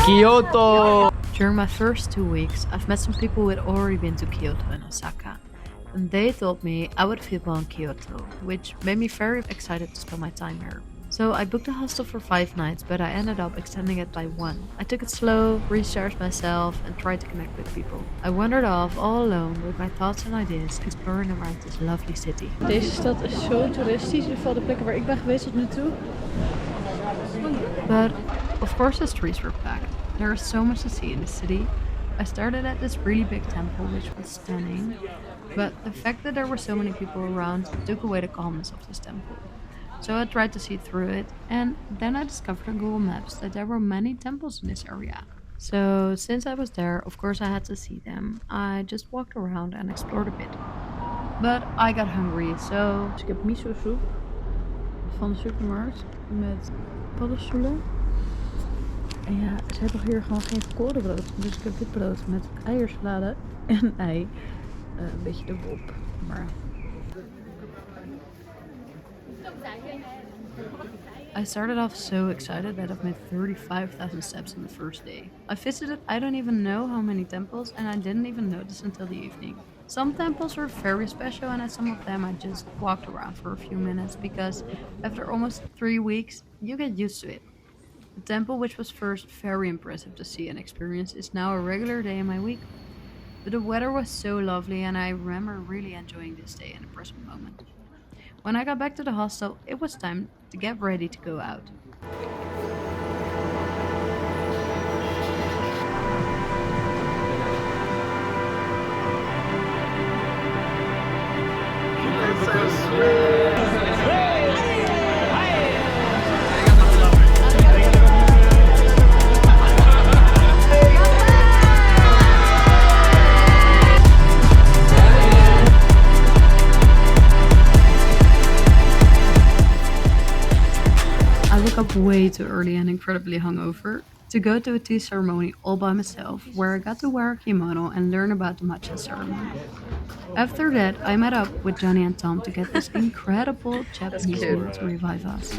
Kyoto! During my first 2 weeks, I've met some people who had already been to Kyoto and Osaka, and they told me I would fit well in Kyoto, which made me very excited to spend my time here. So I booked a hostel for 5 nights, but I ended up extending it by 1. I took it slow, recharged myself, and tried to connect with people. I wandered off all alone with my thoughts and ideas, exploring around this lovely city. Deze stad is zo toeristisch, in ieder geval de plekken waar ik ben geweest tot nu toe. But of course the streets were packed. There is so much to see in the city. I started at this really big temple which was stunning, but the fact that there were so many people around took away the calmness of this temple. So I tried to see through it, and then I discovered on Google Maps that there were many temples in this area. So since I was there, of course I had to see them. I just walked around and explored a bit. But I got hungry, so Dus ik heb miso soep van de supermarkt met paddenstoelen. En ja, ze hebben hier gewoon geen volkoren brood. Dus ik heb dit brood met eiersalade en ei. Een beetje erop. Maar I started off so excited that I've made 35,000 steps on the first day. I visited I don't even know how many temples, and I didn't even notice until the evening. Some temples were very special, and at some of them I just walked around for a few minutes because after almost 3 weeks you get used to it. The temple, which was first very impressive to see and experience, is now a regular day in my week. But the weather was so lovely, and I remember really enjoying this day and the present moment. When I got back to the hostel, it was time to get ready to go out. I woke up way too early and incredibly hungover to go to a tea ceremony all by myself, where I got to wear a kimono and learn about the matcha ceremony. After that, I met up with Johnny and Tom to get this incredible Japanese meal to revive us.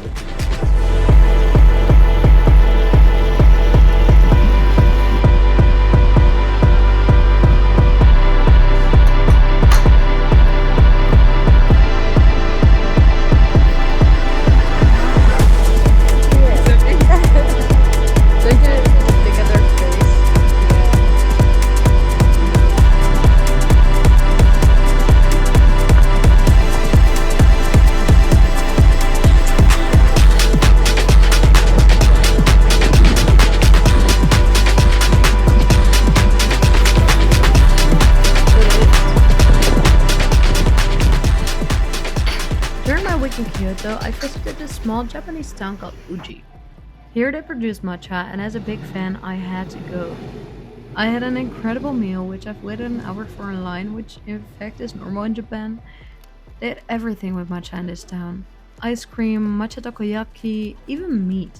During my week in Kyoto, I visited this small Japanese town called Uji. Here they produce matcha, and as a big fan, I had to go. I had an incredible meal, which I've waited an hour for in line, which in fact is normal in Japan. They had everything with matcha in this town. Ice cream, matcha takoyaki, even meat.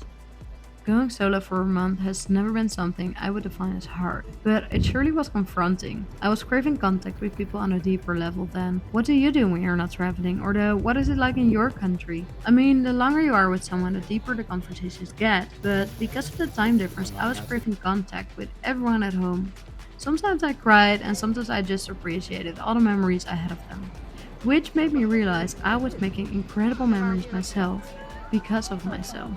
Going solo for a month has never been something I would define as hard, but it surely was confronting. I was craving contact with people on a deeper level than what do you do when you're not traveling, or the what is it like in your country. I mean, the longer you are with someone, the deeper the conversations get, but because of the time difference, I was craving contact with everyone at home. Sometimes I cried, and sometimes I just appreciated all the memories I had of them, which made me realize I was making incredible memories myself because of myself.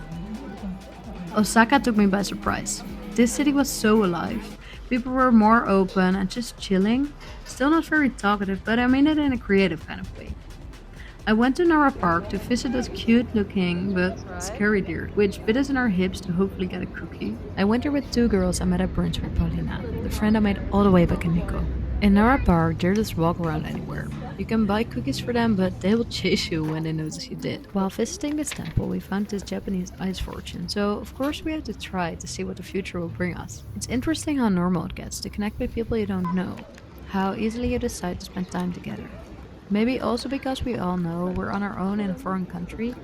Osaka took me by surprise. This city was so alive. People were more open and just chilling. Still not very talkative, but I mean it in a creative kind of way. I went to Nara Park to visit this cute looking but scary deer, which bit us in our hips to hopefully get a cookie. I went there with 2 girls I met at brunch with Paulina, the friend I made all the way back in Nico. In Nara Park, deer just walk around anywhere. You can buy cookies for them, but they will chase you when they notice you did. While visiting this temple, we found this Japanese ice fortune, so of course we had to try to see what the future will bring us. It's interesting how normal it gets to connect with people you don't know, how easily you decide to spend time together. Maybe also because we all know we're on our own in a foreign country.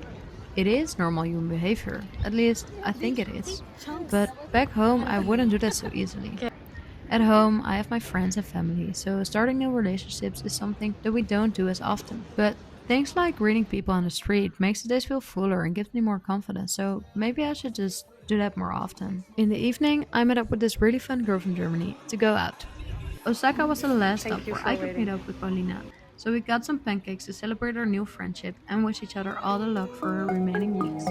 It is normal human behavior, at least I think it is. But back home I wouldn't do that so easily. At home, I have my friends and family, so starting new relationships is something that we don't do as often. But Things like greeting people on the street makes the days feel fuller and gives me more confidence, so maybe I should just do that more often. In the evening, I met up with this really fun girl from Germany to go out. Osaka was the last stop where I could meet up with Paulina, so we got some pancakes to celebrate our new friendship and wish each other all the luck for her remaining weeks.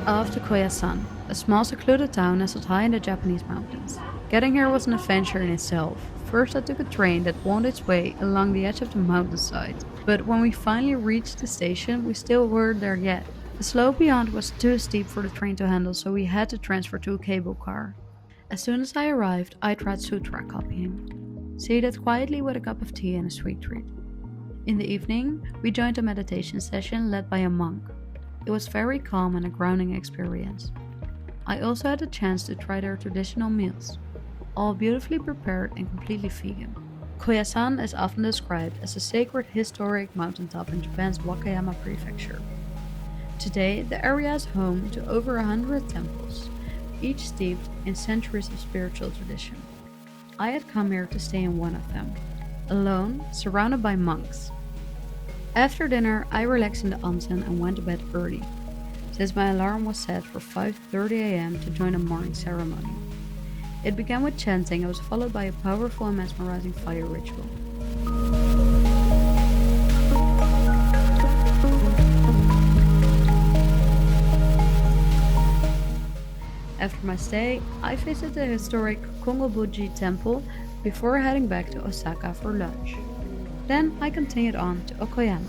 Off to Koyasan, a small secluded town nestled high in the Japanese mountains. Getting here was an adventure in itself. First I took a train that wound its way along the edge of the mountainside, but when we finally reached the station we still weren't there yet. The slope beyond was too steep for the train to handle, so we had to transfer to a cable car. As soon as I arrived, I tried sutra copying, seated quietly with a cup of tea and a sweet treat. In the evening, we joined a meditation session led by a monk. It was very calm and a grounding experience. I also had the chance to try their traditional meals, all beautifully prepared and completely vegan. Koyasan is often described as a sacred historic mountaintop in Japan's Wakayama prefecture. Today, the area is home to over 100 temples, each steeped in centuries of spiritual tradition. I had come here to stay in one of them, alone, surrounded by monks. After dinner, I relaxed in the onsen and went to bed early, since my alarm was set for 5:30 a.m. to join a morning ceremony. It began with chanting and was followed by a powerful and mesmerizing fire ritual. After my stay, I visited the historic Kongobuji temple before heading back to Osaka for lunch. Then I continued on to Okoyama.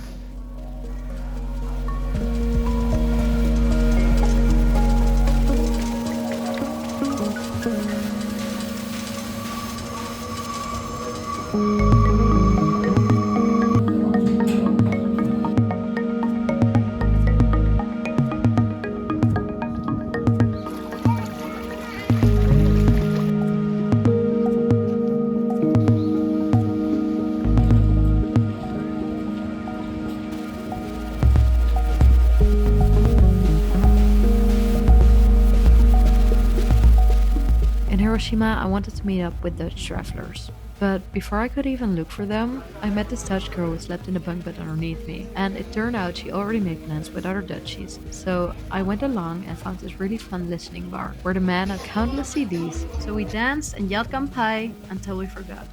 In Hiroshima, I wanted to meet up with Dutch travelers. But before I could even look for them, I met this Dutch girl who slept in the bunk bed underneath me, and it turned out she already made plans with other Dutchies. So I went along and found this really fun listening bar, where the man had countless CDs. So we danced and yelled kanpai until we forgot.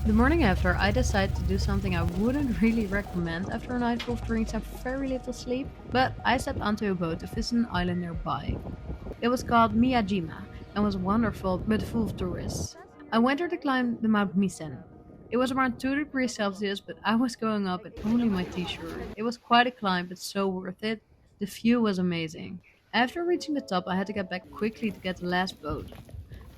The morning after, I decided to do something I wouldn't really recommend after a night full of drinks and very little sleep, but I stepped onto a boat to visit an island nearby. It was called Miyajima and was wonderful but full of tourists. I went there to climb the Mount Misen. It was around 2 degrees Celsius, but I was going up in only my t-shirt. It was quite a climb, but so worth it. The view was amazing. After reaching the top, I had to get back quickly to get the last boat.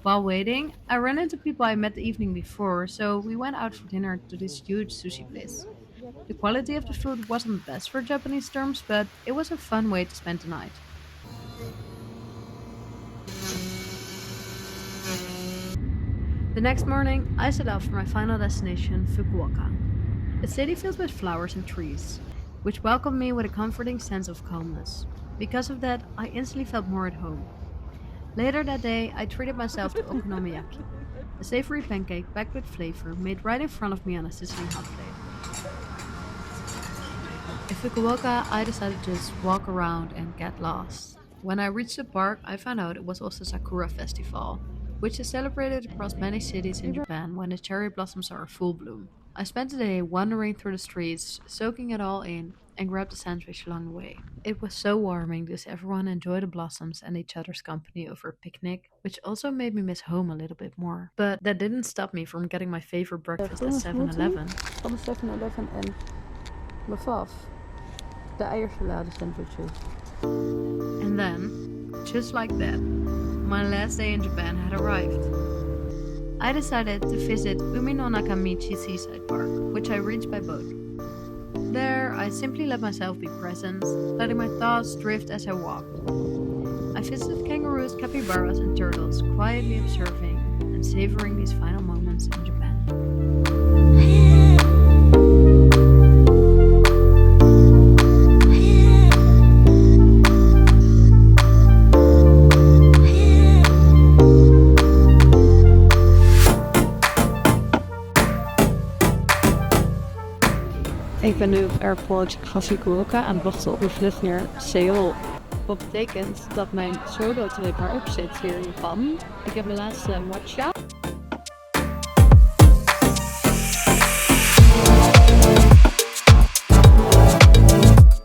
While waiting, I ran into people I met the evening before, so we went out for dinner to this huge sushi place. The quality of the food wasn't the best for Japanese terms, but it was a fun way to spend the night. The next morning, I set off for my final destination, Fukuoka, a city filled with flowers and trees, which welcomed me with a comforting sense of calmness. Because of that, I instantly felt more at home. Later that day, I treated myself to okonomiyaki, a savory pancake packed with flavor made right in front of me on a sizzling hot plate. In Fukuoka, I decided to just walk around and get lost. When I reached the park, I found out it was also Sakura Festival, which is celebrated across many cities in Japan when the cherry blossoms are in full bloom. I spent the day wandering through the streets, soaking it all in, and grabbed a sandwich along the way. It was so warming to see everyone enjoy the blossoms and each other's company over a picnic, which also made me miss home a little bit more. But that didn't stop me from getting my favorite breakfast at 7-Eleven. Van de 7-Eleven en mijn faf. De eiersalade sandwiches. And then, just like that, my last day in Japan had arrived. I decided to visit Umi no Nakamichi Seaside Park, which I reached by boat. There, I simply let myself be present, letting my thoughts drift as I walked. I visited kangaroos, capybaras, and turtles, quietly observing and savoring these final moments in Japan. Ik ben nu op airport van Fukuoka aan het wachten op de vlucht naar Seoul. Wat betekent dat mijn solo trip erop zit hier in Japan. Ik heb mijn laatste matcha.